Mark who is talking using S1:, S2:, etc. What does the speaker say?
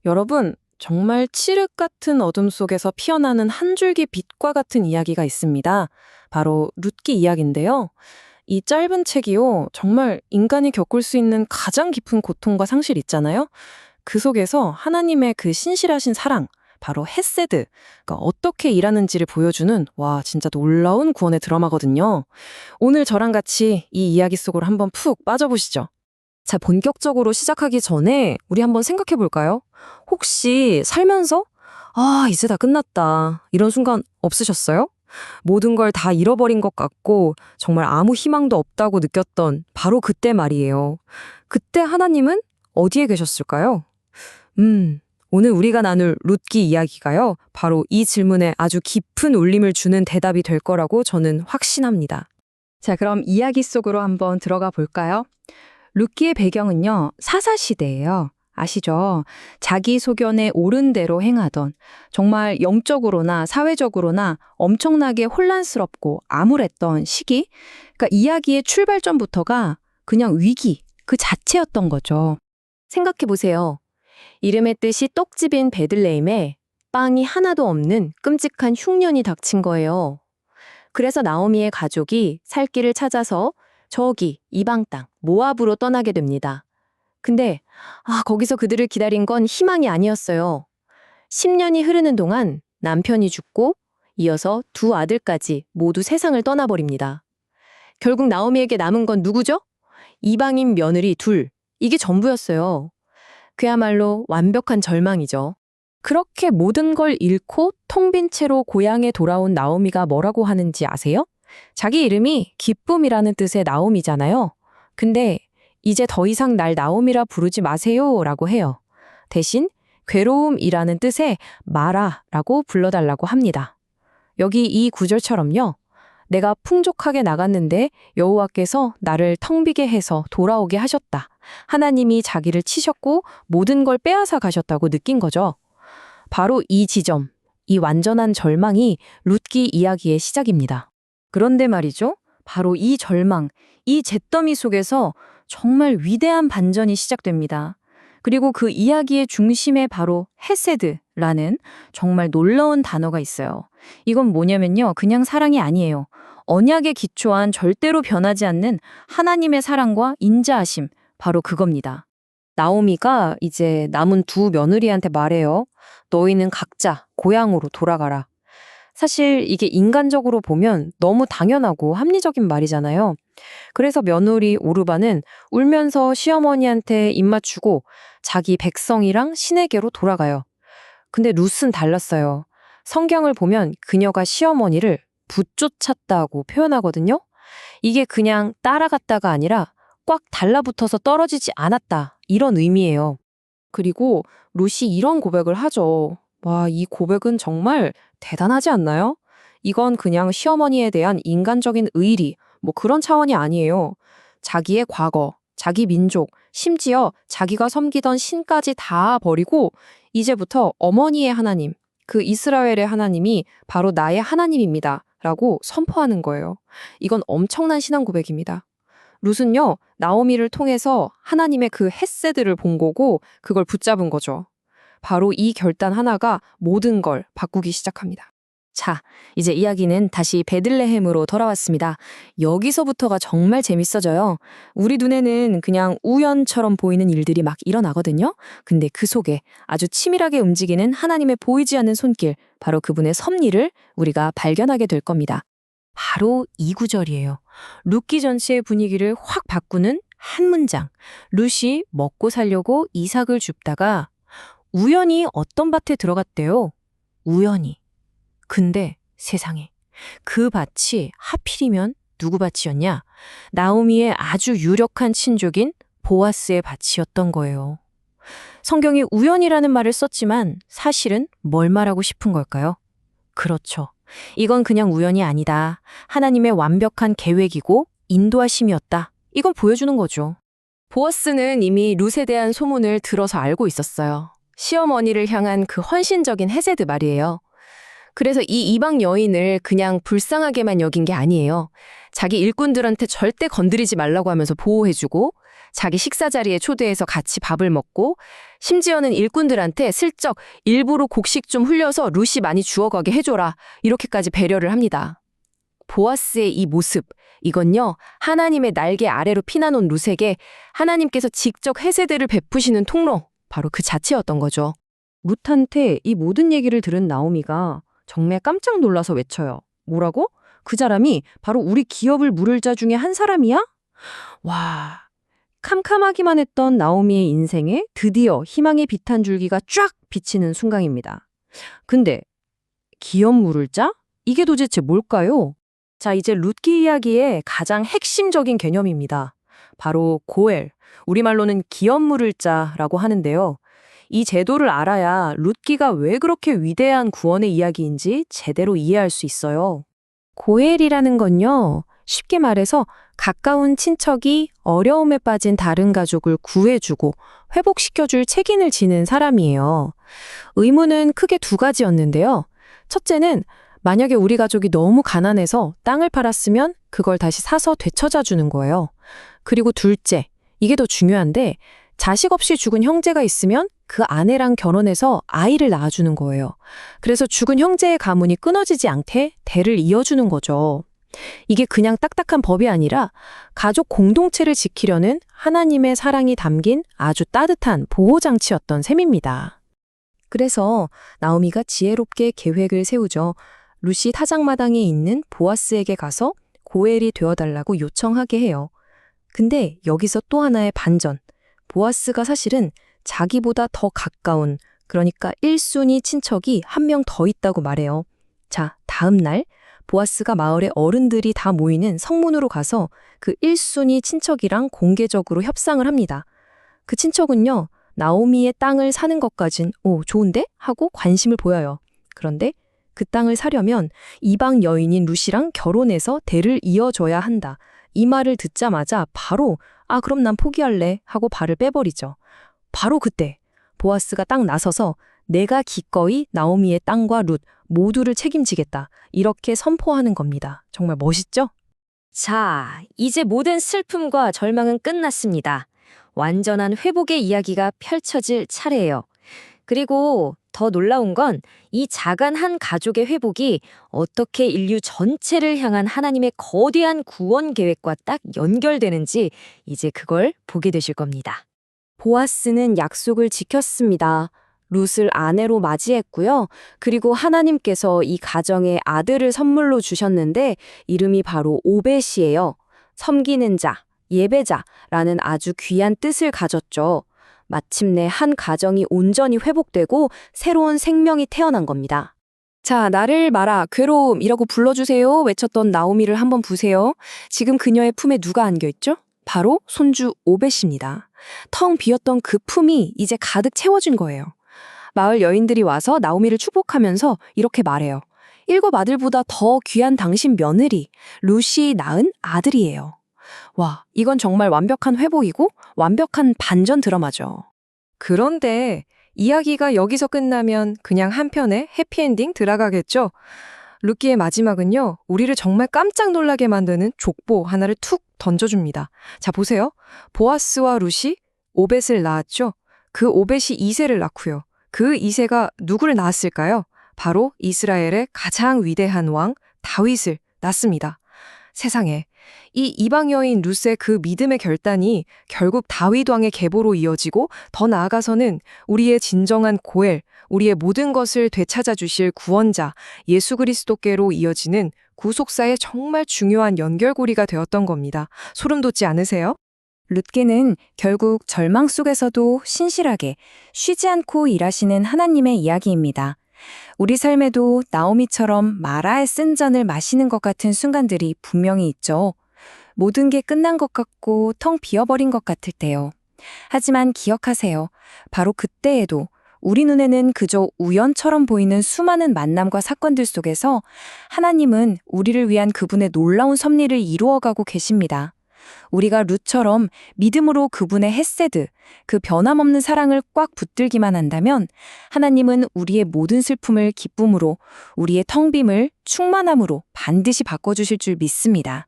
S1: 여러분, 정말 칠흑 같은 어둠 속에서 피어나는 한 줄기 빛과 같은 이야기가 있습니다. 바로 룻기 이야기인데요. 이 짧은 책이요, 정말 인간이 겪을 수 있는 가장 깊은 고통과 상실 있잖아요. 그 속에서 하나님의 그 신실하신 사랑, 바로 헤세드, 가 어떻게 일하는지를 보여주는 진짜 놀라운 구원의 드라마거든요. 오늘 저랑 같이 이 이야기 속으로 한번 푹 빠져보시죠.
S2: 자, 본격적으로 시작하기 전에 우리 한번 생각해 볼까요? 혹시 살면서 이제 다 끝났다. 이런 순간 없으셨어요? 모든 걸 다 잃어버린 것 같고 정말 아무 희망도 없다고 느꼈던 바로 그때 말이에요. 그때 하나님은 어디에 계셨을까요? 오늘 우리가 나눌 룻기 이야기가요. 바로 이 질문에 아주 깊은 울림을 주는 대답이 될 거라고 저는 확신합니다.
S3: 자, 그럼 이야기 속으로 한번 들어가 볼까요? 룻기의 배경은요, 사사시대예요. 아시죠? 자기 소견에 옳은 대로 행하던, 정말 영적으로나 사회적으로나 엄청나게 혼란스럽고 암울했던 시기? 그러니까 이야기의 출발점부터가 그냥 위기, 그 자체였던 거죠.
S2: 생각해 보세요. 이름의 뜻이 떡집인 베들레헴에 빵이 하나도 없는 끔찍한 흉년이 닥친 거예요. 그래서 나오미의 가족이 살 길을 찾아서 저기 이방 땅 모압으로 떠나게 됩니다. 근데 거기서 그들을 기다린 건 희망이 아니었어요. 10년이 흐르는 동안 남편이 죽고 이어서 두 아들까지 모두 세상을 떠나버립니다. 결국 나오미에게 남은 건 누구죠? 이방인 며느리 둘. 이게 전부였어요. 그야말로 완벽한 절망이죠. 그렇게 모든 걸 잃고 텅 빈 채로 고향에 돌아온 나오미가 뭐라고 하는지 아세요? 자기 이름이 기쁨이라는 뜻의 나오미잖아요. 근데 이제 더 이상 날 나오미라 부르지 마세요 라고 해요. 대신 괴로움이라는 뜻의 마라라고 불러달라고 합니다. 여기 이 구절처럼요. 내가 풍족하게 나갔는데 여호와께서 나를 텅 비게 해서 돌아오게 하셨다. 하나님이 자기를 치셨고 모든 걸 빼앗아 가셨다고 느낀 거죠. 바로 이 지점, 이 완전한 절망이 룻기 이야기의 시작입니다. 그런데 말이죠. 바로 이 절망, 이 잿더미 속에서 정말 위대한 반전이 시작됩니다. 그리고 그 이야기의 중심에 바로 헤세드라는 정말 놀라운 단어가 있어요. 이건 뭐냐면요. 그냥 사랑이 아니에요. 언약에 기초한 절대로 변하지 않는 하나님의 사랑과 인자하심, 바로 그겁니다. 나오미가 이제 남은 두 며느리한테 말해요. 너희는 각자 고향으로 돌아가라. 사실 이게 인간적으로 보면 너무 당연하고 합리적인 말이잖아요. 그래서 며느리 오르바는 울면서 시어머니한테 입 맞추고 자기 백성이랑 신에게로 돌아가요. 근데 룻은 달랐어요. 성경을 보면 그녀가 시어머니를 붙쫓았다고 표현하거든요. 이게 그냥 따라갔다가 아니라 꽉 달라붙어서 떨어지지 않았다. 이런 의미예요. 그리고 룻이 이런 고백을 하죠. 이 고백은 정말 대단하지 않나요? 이건 그냥 시어머니에 대한 인간적인 의리, 그런 차원이 아니에요. 자기의 과거, 자기 민족, 심지어 자기가 섬기던 신까지 다 버리고 이제부터 어머니의 하나님, 그 이스라엘의 하나님이 바로 나의 하나님입니다. 라고 선포하는 거예요. 이건 엄청난 신앙 고백입니다. 룻은요, 나오미를 통해서 하나님의 그 헤세드를 본 거고 그걸 붙잡은 거죠. 바로 이 결단 하나가 모든 걸 바꾸기 시작합니다. 자, 이제 이야기는 다시 베들레헴으로 돌아왔습니다. 여기서부터가 정말 재밌어져요. 우리 눈에는 그냥 우연처럼 보이는 일들이 막 일어나거든요. 근데 그 속에 아주 치밀하게 움직이는 하나님의 보이지 않는 손길, 바로 그분의 섭리를 우리가 발견하게 될 겁니다. 바로 이 구절이에요. 룻기 전체의 분위기를 확 바꾸는 한 문장. 룻이 먹고 살려고 이삭을 줍다가 우연히 어떤 밭에 들어갔대요. 우연히. 근데 세상에 그 밭이 하필이면 누구 밭이었냐? 나오미의 아주 유력한 친족인 보아스의 밭이었던 거예요. 성경이 우연이라는 말을 썼지만 사실은 뭘 말하고 싶은 걸까요? 그렇죠. 이건 그냥 우연이 아니다. 하나님의 완벽한 계획이고 인도하심이었다. 이건 보여주는 거죠. 보아스는 이미 룻에 대한 소문을 들어서 알고 있었어요. 시어머니를 향한 그 헌신적인 헤세드 말이에요. 그래서 이 이방 여인을 그냥 불쌍하게만 여긴 게 아니에요. 자기 일꾼들한테 절대 건드리지 말라고 하면서 보호해주고 자기 식사 자리에 초대해서 같이 밥을 먹고 심지어는 일꾼들한테 슬쩍 일부러 곡식 좀 흘려서 룻이 많이 주워가게 해줘라. 이렇게까지 배려를 합니다. 보아스의 이 모습, 이건요, 하나님의 날개 아래로 피나놓은 룻에게 하나님께서 직접 회세대를 베푸시는 통로, 바로 그 자체였던 거죠.
S3: 룻한테 이 모든 얘기를 들은 나오미가 정말 깜짝 놀라서 외쳐요. 뭐라고? 그 사람이 바로 우리 기업을 물을 자 중에 한 사람이야? 와, 캄캄하기만 했던 나오미의 인생에 드디어 희망의 빛 한 줄기가 쫙 비치는 순간입니다. 근데 기업 물을 자? 이게 도대체 뭘까요? 자, 이제 룻기 이야기의 가장 핵심적인 개념입니다. 바로 고엘, 우리말로는 기업 물을 자라고 하는데요. 이 제도를 알아야 룻기가 왜 그렇게 위대한 구원의 이야기인지 제대로 이해할 수 있어요. 고엘이라는 건요, 쉽게 말해서 가까운 친척이 어려움에 빠진 다른 가족을 구해주고 회복시켜줄 책임을 지는 사람이에요. 의무는 크게 두 가지였는데요. 첫째는 만약에 우리 가족이 너무 가난해서 땅을 팔았으면 그걸 다시 사서 되찾아 주는 거예요. 그리고 둘째, 이게 더 중요한데 자식 없이 죽은 형제가 있으면 그 아내랑 결혼해서 아이를 낳아주는 거예요. 그래서 죽은 형제의 가문이 끊어지지 않게 대를 이어주는 거죠. 이게 그냥 딱딱한 법이 아니라 가족 공동체를 지키려는 하나님의 사랑이 담긴 아주 따뜻한 보호장치였던 셈입니다. 그래서 나오미가 지혜롭게 계획을 세우죠. 룻이 타작마당에 있는 보아스에게 가서 고엘이 되어달라고 요청하게 해요. 근데 여기서 또 하나의 반전. 보아스가 사실은 자기보다 더 가까운, 그러니까 1순위 친척이 한 명 더 있다고 말해요. 자, 다음 날 보아스가 마을의 어른들이 다 모이는 성문으로 가서 그 1순위 친척이랑 공개적으로 협상을 합니다. 그 친척은요, 나오미의 땅을 사는 것까진 좋은데? 하고 관심을 보여요. 그런데 그 땅을 사려면 이방 여인인 룻이랑 결혼해서 대를 이어줘야 한다. 이 말을 듣자마자 바로 그럼 난 포기할래 하고 발을 빼버리죠. 바로 그때 보아스가 딱 나서서 내가 기꺼이 나오미의 땅과 룻 모두를 책임지겠다. 이렇게 선포하는 겁니다. 정말 멋있죠?
S2: 자, 이제 모든 슬픔과 절망은 끝났습니다. 완전한 회복의 이야기가 펼쳐질 차례예요. 그리고 더 놀라운 건 이 작은 한 가족의 회복이 어떻게 인류 전체를 향한 하나님의 거대한 구원 계획과 딱 연결되는지 이제 그걸 보게 되실 겁니다. 보아스는 약속을 지켰습니다. 룻을 아내로 맞이했고요. 그리고 하나님께서 이 가정에 아들을 선물로 주셨는데 이름이 바로 오벳이에요. 섬기는 자, 예배자라는 아주 귀한 뜻을 가졌죠. 마침내 한 가정이 온전히 회복되고 새로운 생명이 태어난 겁니다. 자, 나를 마라, 괴로움이라고 불러주세요 외쳤던 나오미를 한번 보세요. 지금 그녀의 품에 누가 안겨있죠? 바로 손주 오벳입니다. 텅 비었던 그 품이 이제 가득 채워진 거예요. 마을 여인들이 와서 나오미를 축복하면서 이렇게 말해요. 7 아들보다 더 귀한 당신 며느리, 룻이 낳은 아들이에요. 와, 이건 정말 완벽한 회복이고 완벽한 반전 드라마죠.
S1: 그런데 이야기가 여기서 끝나면 그냥 한편의 해피엔딩 들어가겠죠? 룻기의 마지막은요, 우리를 정말 깜짝 놀라게 만드는 족보 하나를 툭 던져줍니다. 자, 보세요. 보아스와 룻이 오벳을 낳았죠? 그 오벳이 이새를 낳고요. 그 이새가 누구를 낳았을까요? 바로 이스라엘의 가장 위대한 왕 다윗을 낳습니다. 세상에, 이 이방 여인 룻의 그 믿음의 결단이 결국 다윗 왕의 계보로 이어지고 더 나아가서는 우리의 진정한 고엘, 우리의 모든 것을 되찾아 주실 구원자 예수 그리스도께로 이어지는 구속사의 정말 중요한 연결고리가 되었던 겁니다. 소름 돋지 않으세요?
S3: 룻기는 결국 절망 속에서도 신실하게 쉬지 않고 일하시는 하나님의 이야기입니다. 우리 삶에도 나오미처럼 마라의 쓴 잔을 마시는 것 같은 순간들이 분명히 있죠. 모든 게 끝난 것 같고 텅 비어버린 것 같을 때요. 하지만 기억하세요. 바로 그때에도 우리 눈에는 그저 우연처럼 보이는 수많은 만남과 사건들 속에서 하나님은 우리를 위한 그분의 놀라운 섭리를 이루어가고 계십니다. 우리가 룻처럼 믿음으로 그분의 헤세드, 그 변함없는 사랑을 꽉 붙들기만 한다면 하나님은 우리의 모든 슬픔을 기쁨으로, 우리의 텅 빔을 충만함으로 반드시 바꿔주실 줄 믿습니다.